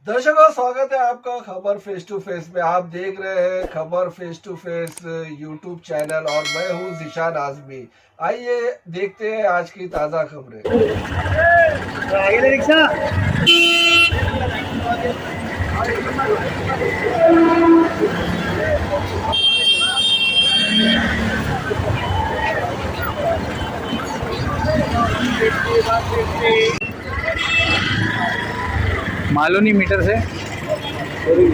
दर्शकों, स्वागत है आपका खबर फेस टू फेस में। आप देख रहे हैं खबर face to face YouTube channel और मैं हूं ज़ीशान आज़मी। आइए देखते हैं आज की ताज़ा खबरें। रिक्शा मालोनी मीटर से। अरे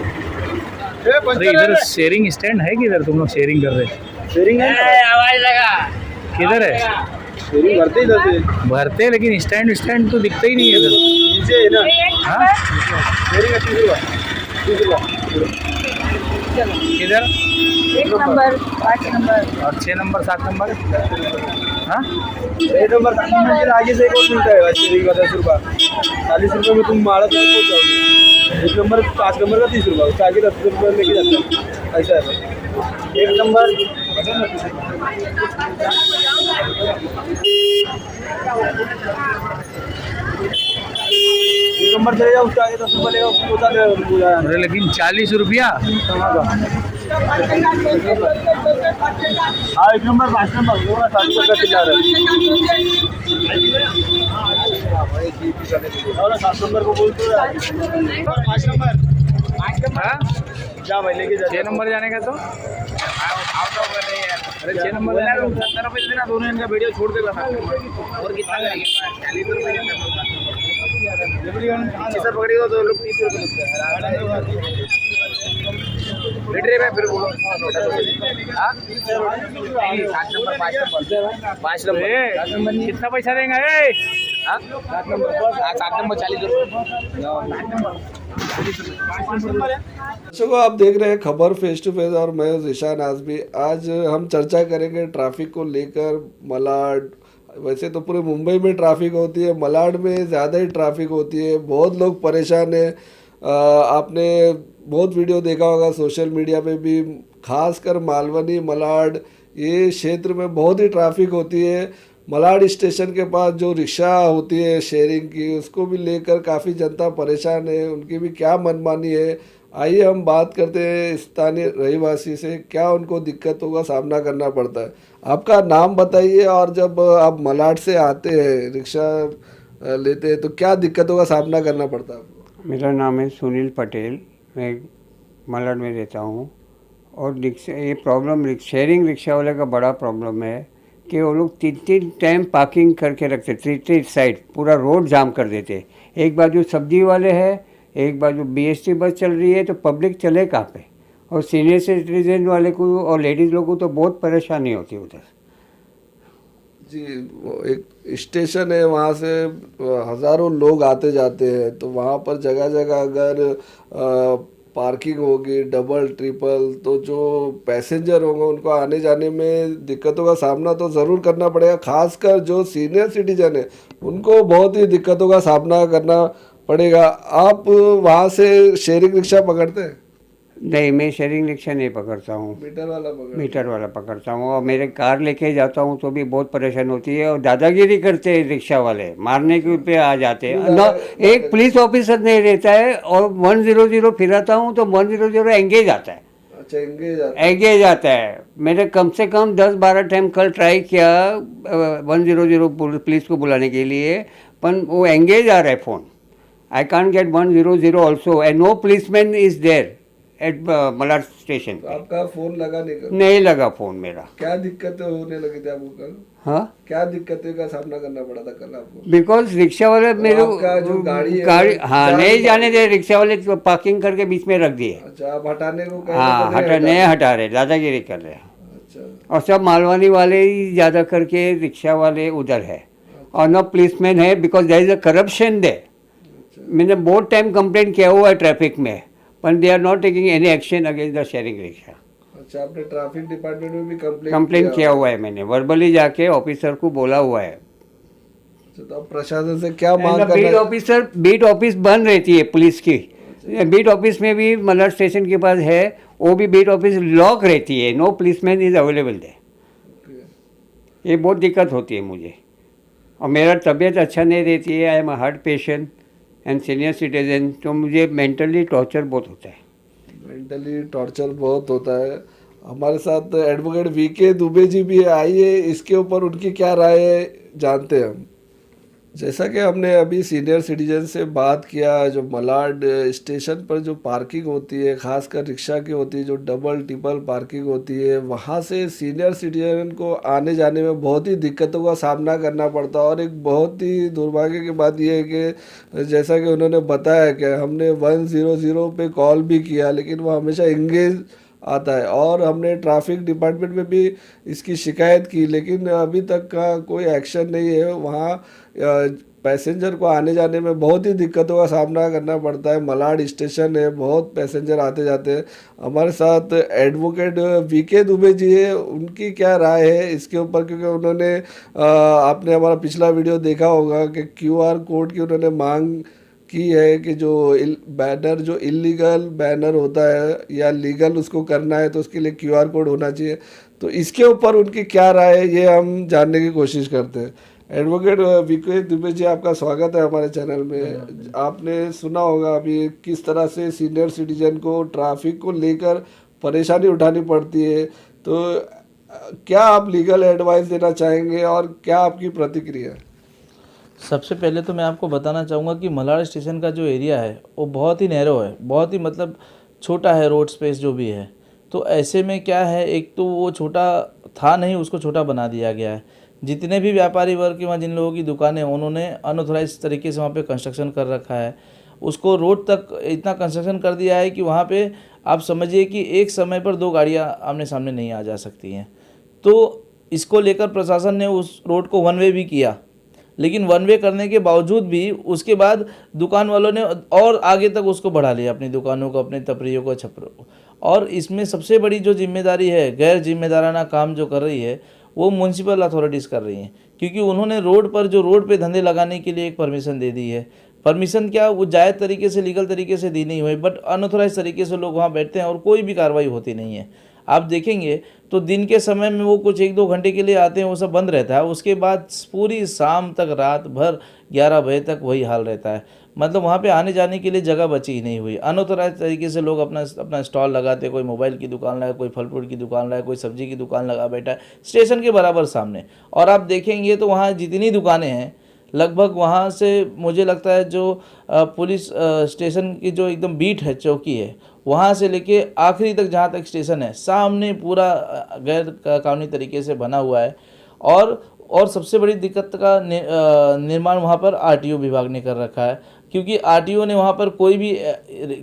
इधर शेयरिंग स्टैंड है कि इधर तुम लोग शेयरिंग कर रहे? शेयरिंग है, आवाज लगा। किधर है शेयरिंग? भरते इधर से भरते, लेकिन स्टैंड तो दिखता ही नहीं है इधर। नीचे है ना? हाँ, शेयरिंग है 30 रुपये। किधर? 1 नंबर, 5 नंबर और 6 नंबर 7 नंबर। हाँ, 6 नंबर 7 नंबर के आगे से एक और मिलता है शेयरिंग का 10 रुपये। 40 रुपये में तुम माड़ा तक पहुँच जाओगे। 1 नंबर 5 नंबर का 30 रुपये, उसके आगे 10 रुपये लेके जाते हैं। ऐसा है 1 नंबर। नंबर चले जाओ, उसके आगे 10 रुपये लेगा, उसको बता दे। अरे लेकिन 40 रुपया। हाँ, 1 नंबर 5 नंबर 60 रुपये चिल्ला रहे। 7 नंबर को बोलते हो 5 नंबर। हाँ, क्या भाई लेके जा। 6 नंबर जाने का तो अरे 6 नंबर 70 रुपये देना, दोनों इनका वीडियो छोड़ देगा। और कितना करेंगे? 40 रुपये सर पकड़िएगा तो लोग 30 रुपये लगते हैं। में फिर बोलो 5 नंबर कितना पैसा देंगे? 7 नंबर 40 रुपये। दर्शकों, आप देख रहे हैं खबर फेस टू फेस और मैं हूं ज़ीशान आज़मी। आज हम चर्चा करेंगे ट्रैफिक को लेकर। मलाड, वैसे तो पूरे मुंबई में ट्रैफिक होती है, मलाड में ज़्यादा ही ट्रैफिक होती है। बहुत लोग परेशान हैं। आपने बहुत वीडियो देखा होगा सोशल मीडिया पे भी, खासकर मालवनी मलाड ये क्षेत्र में बहुत ही ट्रैफिक होती है। मलाड स्टेशन के पास जो रिक्शा होती है शेयरिंग की, उसको भी लेकर काफ़ी जनता परेशान है। उनकी भी क्या मनमानी है, आइए हम बात करते हैं स्थानीय रहीवासी से, क्या उनको दिक्कतों का सामना करना पड़ता है। आपका नाम बताइए, और जब आप मलाड से आते हैं रिक्शा लेते हैं तो क्या दिक्कतों का सामना करना पड़ता है आपको? मेरा नाम है सुनील पटेल, मैं मलाड में रहता हूँ। और रिक्शा, ये प्रॉब्लम शेयरिंग रिक्शा वाले का बड़ा प्रॉब्लम है कि वो लोग 3 टाइम पार्किंग करके रखते, 3 साइड पूरा रोड जाम कर देते। एक बाजू सब्जी वाले हैं, एक बाजू BST बस चल रही है, तो पब्लिक चले कहाँ पे? और सीनियर सिटीजन वाले को और लेडीज़ लोगों को तो बहुत परेशानी होती है उधर। जी, वो एक स्टेशन है, वहाँ से हज़ारों लोग आते जाते हैं, तो वहाँ पर जगह जगह अगर पार्किंग होगी डबल ट्रिपल, तो जो पैसेंजर होंगे उनको आने जाने में दिक्कतों का सामना तो ज़रूर करना पड़ेगा। खासकर जो सीनियर सिटीजन है उनको बहुत ही दिक्कतों का सामना करना पड़ेगा। आप वहाँ से शेयरिंग रिक्शा पकड़ते हैं? नहीं, मैं शेयरिंग रिक्शा नहीं पकड़ता हूँ, मीटर वाला पकड़ता हूँ। और मेरे कार लेके जाता हूँ तो भी बहुत परेशान होती है, और दादागिरी करते हैं रिक्शा वाले, मारने के पे आ जाते हैं ना। एक पुलिस ऑफिसर नहीं रहता है, और 100 फिराता हूँ तो 100 एंगेज आता है। अच्छा, एंगेज आता है। मैंने कम से कम 10-12 टाइम कल ट्राई किया 100 पुलिस को बुलाने के लिए, पर वो एंगेज आ रहा है phone. I can't get 100 also, and no policeman is there at Malad station. आपका फोन लगा नहीं लगा फ़ोन मेरा। क्या दिक्कतें होने लगी थी आपको कल? हाँ, क्या दिक्कतें का सामना करना पड़ा था कल आपको? बिकॉज रिक्शा वाले मेरे जो गाड़ी हाँ नहीं जाने दे, रिक्शा वाले तो पार्किंग करके बीच में रख दिए। अच्छा, आप हटाने को कहे हाँ, नहीं हटा रहे, दादागिरी कर रहे हैं। अच्छा, और सब मालवानी वाले ही ज़्यादा करके रिक्शा वाले उधर है, और न पुलिसमैन है, because there is a corruption there. मैंने बहुत टाइम कंप्लेंट किया हुआ है ट्रैफिक में, पर they are not taking any action against the sharing rickshaw. अच्छा, आपने ट्रैफिक डिपार्टमेंट में भी कंप्लेंट किया हुआ है, मैंने वर्बली जाके ऑफिसर को बोला हुआ है। अच्छा, तो अब प्रशासन से क्या मांग कर रहे हैं? बीट ऑफिस बंद रहती है पुलिस की। बीट ऑफिस में भी मलाड स्टेशन के पास है, वो भी बीट ऑफिस लॉक रहती है, नो पुलिसमैन इज अवेलेबल दे। ये बहुत दिक्कत होती है मुझे। और मेरा तबीयत अच्छा नहीं रहती है, I am heart patient and senior citizen, तो मुझे मेंटली टॉर्चर बहुत होता है। मेंटली टॉर्चर बहुत होता है। हमारे साथ एडवोकेट वीके दुबे जी भी है, आइए इसके ऊपर उनकी क्या राय है जानते हैं हम। जैसा कि हमने अभी सीनियर सिटीजन से बात किया, जो मलाड स्टेशन पर जो पार्किंग होती है, खासकर रिक्शा की होती है, जो डबल ट्रिपल पार्किंग होती है, वहाँ से सीनियर सिटीजन को आने जाने में बहुत ही दिक्कतों का सामना करना पड़ता है। और एक बहुत ही दुर्भाग्य की बात यह है कि जैसा कि उन्होंने बताया कि हमने 100 पे कॉल भी किया, लेकिन वो हमेशा इंगेज आता है। और हमने ट्रैफिक डिपार्टमेंट में भी इसकी शिकायत की, लेकिन अभी तक का कोई एक्शन नहीं है। वहाँ पैसेंजर को आने जाने में बहुत ही दिक्कतों का सामना करना पड़ता है। मलाड स्टेशन है, बहुत पैसेंजर आते जाते हैं। हमारे साथ एडवोकेट वीके दुबे जी है, उनकी क्या राय है इसके ऊपर, क्योंकि उन्होंने आपने हमारा पिछला वीडियो देखा होगा कि QR कोड की उन्होंने मांग की है कि जो बैनर, जो इलीगल बैनर होता है या लीगल उसको करना है तो उसके लिए QR कोड होना चाहिए। तो इसके ऊपर उनकी क्या राय है ये हम जानने की कोशिश करते हैं। एडवोकेट वीके दुबे जी, आपका स्वागत है हमारे चैनल में। आपने सुना होगा अभी किस तरह से सीनियर सिटीजन को ट्रैफिक को लेकर परेशानी उठानी पड़ती है, तो क्या आप लीगल एडवाइस देना चाहेंगे और क्या आपकी प्रतिक्रिया है? सबसे पहले तो मैं आपको बताना चाहूँगा कि मलाड स्टेशन का जो एरिया है वो बहुत ही नैरो है, बहुत ही मतलब छोटा है, रोड स्पेस जो भी है। तो ऐसे में क्या है, एक तो वो छोटा था नहीं, उसको छोटा बना दिया गया है। जितने भी व्यापारी वर्ग के वहाँ जिन लोगों की दुकानें, उन्होंने अनऑथराइज तरीके से वहाँ पे कंस्ट्रक्शन कर रखा है। उसको रोड तक इतना कंस्ट्रक्शन कर दिया है कि वहाँ पे आप समझिए कि एक समय पर 2 गाड़ियाँ आमने सामने नहीं आ जा सकती हैं। तो इसको लेकर प्रशासन ने उस रोड को 1 वे भी किया, लेकिन 1 वे करने के बावजूद भी उसके बाद दुकान वालों ने और आगे तक उसको बढ़ा लिया, अपनी दुकानों को, अपने तपरियों को, छपरों को। और इसमें सबसे बड़ी जो जिम्मेदारी है, गैर जिम्मेदाराना काम जो कर रही है, वो म्यूनसिपल अथॉरिटीज़ कर रही हैं, क्योंकि उन्होंने रोड पर जो रोड पे धंधे लगाने के लिए एक परमिशन दे दी है। परमिशन क्या, वो जायज़ तरीके से, लीगल तरीके से दी नहीं हुई, बट अनऑथराइज तरीके से लोग वहाँ बैठते हैं और कोई भी कार्रवाई होती नहीं है। आप देखेंगे तो दिन के समय में वो कुछ 1-2 घंटे के लिए आते हैं, वो सब बंद रहता है। उसके बाद पूरी शाम तक, रात भर 11 बजे तक वही हाल रहता है। मतलब वहाँ पे आने जाने के लिए जगह बची ही नहीं हुई। अनऑथराइज तरीके से लोग अपना स्टॉल लगाते हैं, कोई मोबाइल की दुकान लगाए, कोई फल फ्रूट की दुकान लगाए, कोई सब्जी की दुकान लगा बैठा है स्टेशन के बराबर सामने। और आप देखेंगे तो वहाँ जितनी दुकानें हैं, लगभग वहाँ से मुझे लगता है जो पुलिस स्टेशन की जो एकदम बीट है, चौकी है, वहाँ से लेके आखिरी तक जहाँ तक स्टेशन है, सामने पूरा गैर कानूनी तरीके से बना हुआ है। और सबसे बड़ी दिक्कत का निर्माण वहाँ पर RTO विभाग ने कर रखा है, क्योंकि RTO ने वहाँ पर कोई भी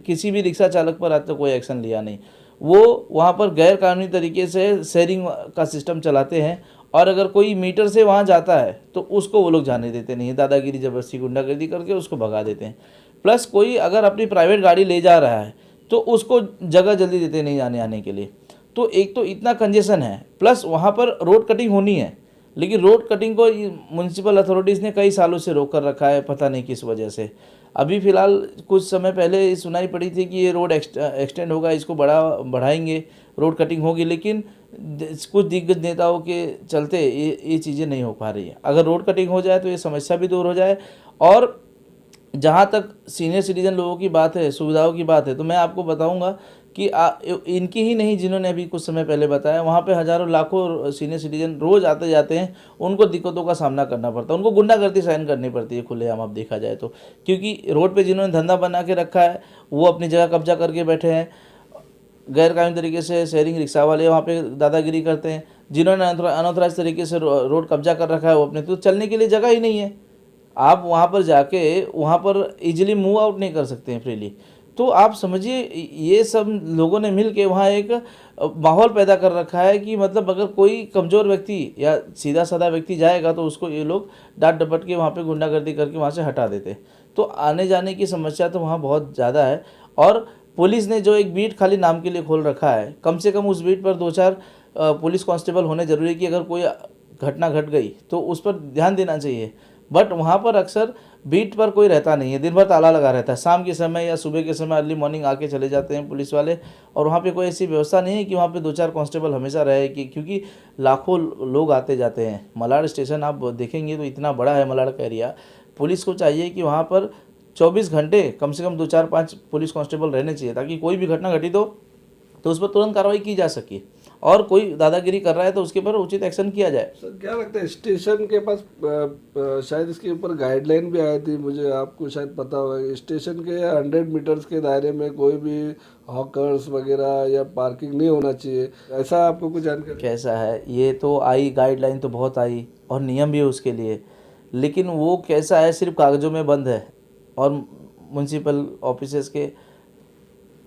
किसी भी रिक्शा चालक पर आज तक कोई एक्शन लिया नहीं। वो वहाँ पर गैर कानूनी तरीके से शेयरिंग का सिस्टम चलाते हैं, और अगर कोई मीटर से वहाँ जाता है तो उसको वो लोग जाने देते नहीं है, दादागिरी, ज़बरदस्ती, गुंडागर्दी करके उसको भगा देते हैं। प्लस कोई अगर अपनी प्राइवेट गाड़ी ले जा रहा है तो उसको जगह जल्दी देते नहीं आने के लिए। तो एक तो इतना कंजेशन है, प्लस वहाँ पर रोड कटिंग होनी है, लेकिन रोड कटिंग को म्यूनसिपल अथॉरिटीज़ ने कई सालों से रोक कर रखा है, पता नहीं किस वजह से। अभी फ़िलहाल कुछ समय पहले सुनाई पड़ी थी कि ये रोड एक्सटेंड होगा, इसको बढ़ाएंगे, रोड कटिंग होगी, लेकिन कुछ दिग्गज नेताओं के चलते ये चीज़ें नहीं हो पा रही है। अगर रोड कटिंग हो जाए तो ये समस्या भी दूर हो जाए। और जहाँ तक सीनियर सिटीजन लोगों की बात है, सुविधाओं की बात है, तो मैं आपको बताऊंगा कि इनकी ही नहीं, जिन्होंने अभी कुछ समय पहले बताया, वहाँ पे हज़ारों लाखों सीनियर सिटीजन रोज़ आते जाते हैं, उनको दिक्कतों का सामना करना पड़ता है, उनको गुंडागर्दी सहन करनी पड़ती है खुलेआम, आप देखा जाए तो। क्योंकि रोड पे जिन्होंने धंधा बना के रखा है वो अपनी जगह कब्जा करके बैठे हैं। गैर कानूनी तरीके से शेयरिंग रिक्शा वाले वहाँ पे दादागिरी करते हैं। जिन्होंने अनऑथराइज तरीके से रोड कब्जा कर रखा है, वो अपने तो चलने के लिए जगह ही नहीं है। आप वहाँ पर जाके वहाँ पर इजीली मूव आउट नहीं कर सकते हैं फ्रीली। तो आप समझिए ये सब लोगों ने मिल के वहाँ एक माहौल पैदा कर रखा है कि मतलब अगर कोई कमज़ोर व्यक्ति या सीधा साधा व्यक्ति जाएगा तो उसको ये लोग डांट डपट के वहाँ पे गुंडागर्दी करके वहाँ से हटा देते। तो आने जाने की समस्या तो वहाँ बहुत ज़्यादा है। और पुलिस ने जो एक बीट खाली नाम के लिए खोल रखा है, कम से कम उस बीट पर 2-4 पुलिस कांस्टेबल होने ज़रूरी है कि अगर कोई घटना घट गई तो उस पर ध्यान देना चाहिए। बट वहाँ पर अक्सर बीट पर कोई रहता नहीं है, दिन भर ताला लगा रहता है। शाम के समय या सुबह के समय अर्ली मॉर्निंग आके चले जाते हैं पुलिस वाले, और वहाँ पे कोई ऐसी व्यवस्था नहीं है कि वहाँ पे 2-4 कांस्टेबल हमेशा रहे, कि क्योंकि लाखों लोग आते जाते हैं। मलाड स्टेशन आप देखेंगे तो इतना बड़ा है मलाड का एरिया, पुलिस को चाहिए कि वहाँ पर 24 घंटे कम से कम 2-4-5 पुलिस कांस्टेबल रहने चाहिए, ताकि कोई भी घटना घटित हो तो उस पर तुरंत कार्रवाई की जा सके, और कोई दादागिरी कर रहा है तो उसके ऊपर उचित एक्शन किया जाए। सर क्या लगता है स्टेशन के पास शायद इसके ऊपर गाइडलाइन भी आई थी, मुझे आपको शायद पता होगा, स्टेशन के 100 मीटर्स के दायरे में कोई भी हॉकर्स वगैरह या पार्किंग नहीं होना चाहिए, ऐसा आपको कुछ जानकारी? कैसा है, ये तो आई गाइडलाइन तो बहुत आई और नियम भी है उसके लिए, लेकिन वो कैसा है सिर्फ कागज़ों में बंद है और म्यूनसिपल ऑफिसेस के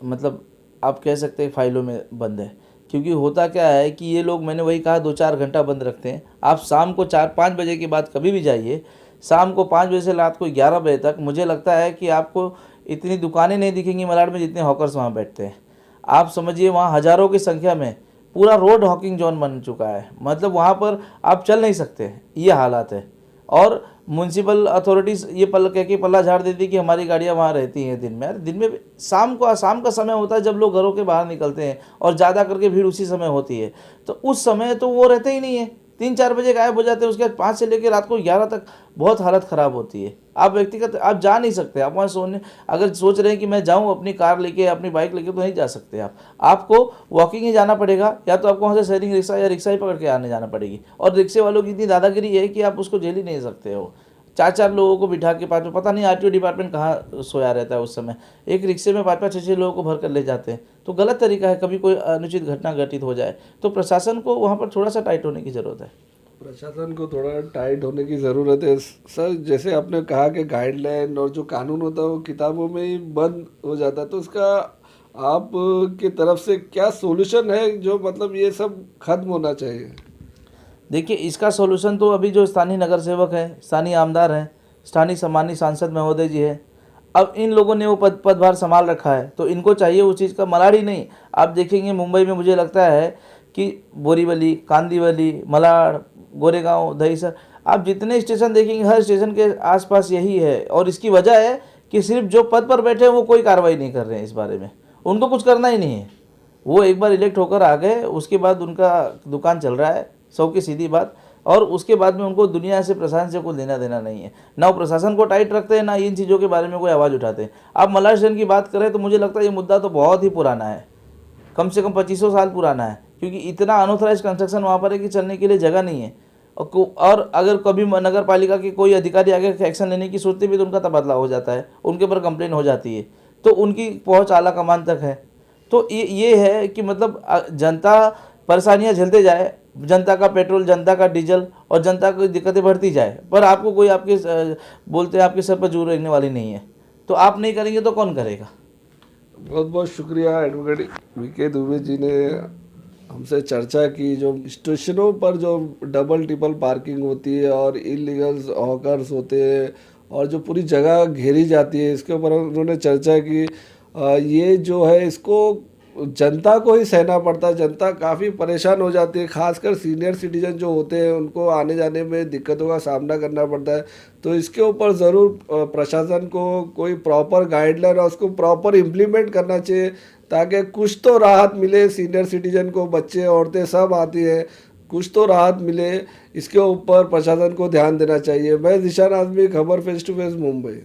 मतलब आप कह सकते हैं फाइलों में बंद है। क्योंकि होता क्या है कि ये लोग, मैंने वही कहा, 2-4 घंटा बंद रखते हैं। आप शाम को 4-5 बजे के बाद कभी भी जाइए, शाम को 5 बजे से रात को 11 बजे तक मुझे लगता है कि आपको इतनी दुकानें नहीं दिखेंगी मलाड में जितने हॉकर्स वहाँ बैठते हैं। आप समझिए वहाँ हज़ारों की संख्या में पूरा रोड हॉकिंग जोन बन चुका है, मतलब वहाँ पर आप चल नहीं सकते, ये हालात है। और म्यूनसिपल अथॉरिटीज़ ये कह के पल्ला झाड़ देती कि हमारी गाड़ियाँ वहाँ रहती हैं दिन में। अरे दिन में शाम का समय होता है जब लोग घरों के बाहर निकलते हैं, और ज़्यादा करके भीड़ उसी समय होती है, तो उस समय तो वो रहते ही नहीं है, 3-4 बजे गायब हो जाते हैं। उसके बाद 5 से लेकर रात को 11 तक बहुत हालत ख़राब होती है। आप व्यक्तिगत आप जा नहीं सकते, आप वहाँ सोने अगर सोच रहे हैं कि मैं जाऊँ अपनी कार लेके अपनी बाइक लेके, तो नहीं जा सकते आप, आपको वॉकिंग ही जाना पड़ेगा, या तो आपको वहाँ से शेयरिंग रिक्शा या रिक्शा ही पकड़ के आने जाना पड़ेगी। और रिक्शे वालों की इतनी दादागिरी है कि आप उसको झेल ही नहीं सकते हो। 4-4 लोगों को बिठा के पास में, पता नहीं आरटीओ डिपार्टमेंट कहाँ सोया रहता है उस समय, एक रिक्शे में 5-5 6-6 लोगों को भर कर ले जाते हैं, तो गलत तरीका है। कभी कोई अनुचित घटना घटित हो जाए तो प्रशासन को वहाँ पर थोड़ा सा टाइट होने की ज़रूरत है। प्रशासन को थोड़ा टाइट होने की ज़रूरत है सर। जैसे आपने कहा कि गाइडलाइन और जो कानून होता है वो किताबों में ही बंद हो जाता है, तो इसका आप की तरफ से क्या सॉल्यूशन है जो मतलब ये सब खत्म होना चाहिए? देखिए, इसका सॉल्यूशन तो अभी जो स्थानीय नगर सेवक हैं, स्थानीय आमदार हैं, स्थानीय सम्मानित सांसद महोदय जी हैं, अब इन लोगों ने वो पदभार संभाल रखा है, तो इनको चाहिए उस चीज़ का। मलाड ही नहीं, आप देखेंगे मुंबई में मुझे लगता है कि बोरीवली, कांदिवली, मलाड, गोरेगांव, दहीसर, आप जितने स्टेशन देखेंगे हर स्टेशन के आसपास यही है। और इसकी वजह है कि सिर्फ जो पद पर बैठे हैं वो कोई कार्रवाई नहीं कर रहे हैं इस बारे में, उनको कुछ करना ही नहीं है। वो एक बार इलेक्ट होकर आ गए, उसके बाद उनका दुकान चल रहा है, 100 की सीधी बात, और उसके बाद में उनको दुनिया से, प्रशासन से कोई लेना देना नहीं है। ना वो प्रशासन को टाइट रखते हैं, ना इन चीज़ों के बारे में कोई आवाज़ उठाते हैं। आप मलाड स्टेशन की बात करें तो मुझे लगता है ये मुद्दा तो बहुत ही पुराना है, कम से कम 2500 साल पुराना है, क्योंकि इतना अनऑथराइज कंस्ट्रक्शन वहाँ पर है कि चलने के लिए जगह नहीं है। और अगर कभी नगर पालिका के कोई अधिकारी आगे एक्शन लेने की सोचते भी तो उनका तबादला हो जाता है, उनके ऊपर कंप्लेन हो जाती है, तो उनकी पहुँच आला कमान तक है। तो ये है कि मतलब जनता परेशानियाँ झेलते जाए, जनता का पेट्रोल, जनता का डीजल और जनता को दिक्कतें बढ़ती जाए, पर आपको कोई आपके बोलते हैं आपके सर पर जोर रहने वाली नहीं है। तो आप नहीं करेंगे तो कौन करेगा? बहुत बहुत शुक्रिया एडवोकेट वीके दुबे जी ने हमसे चर्चा की। जो स्टेशनों पर जो डबल ट्रिपल पार्किंग होती है और इलीगल हॉकर्स होते हैं और जो पूरी जगह घेरी जाती है, इसके ऊपर उन्होंने चर्चा की। ये जो है इसको जनता को ही सहना पड़ता है, जनता काफ़ी परेशान हो जाती है, खासकर सीनियर सिटीजन जो होते हैं उनको आने जाने में दिक्कतों का सामना करना पड़ता है। तो इसके ऊपर ज़रूर प्रशासन को कोई प्रॉपर गाइडलाइन और उसको प्रॉपर इम्प्लीमेंट करना चाहिए, ताकि कुछ तो राहत मिले सीनियर सिटीजन को। बच्चे औरतें सब आती हैं, कुछ तो राहत मिले, इसके ऊपर प्रशासन को ध्यान देना चाहिए। मैं ज़ीशान आज़मी, खबर फेस टू फेस, मुंबई।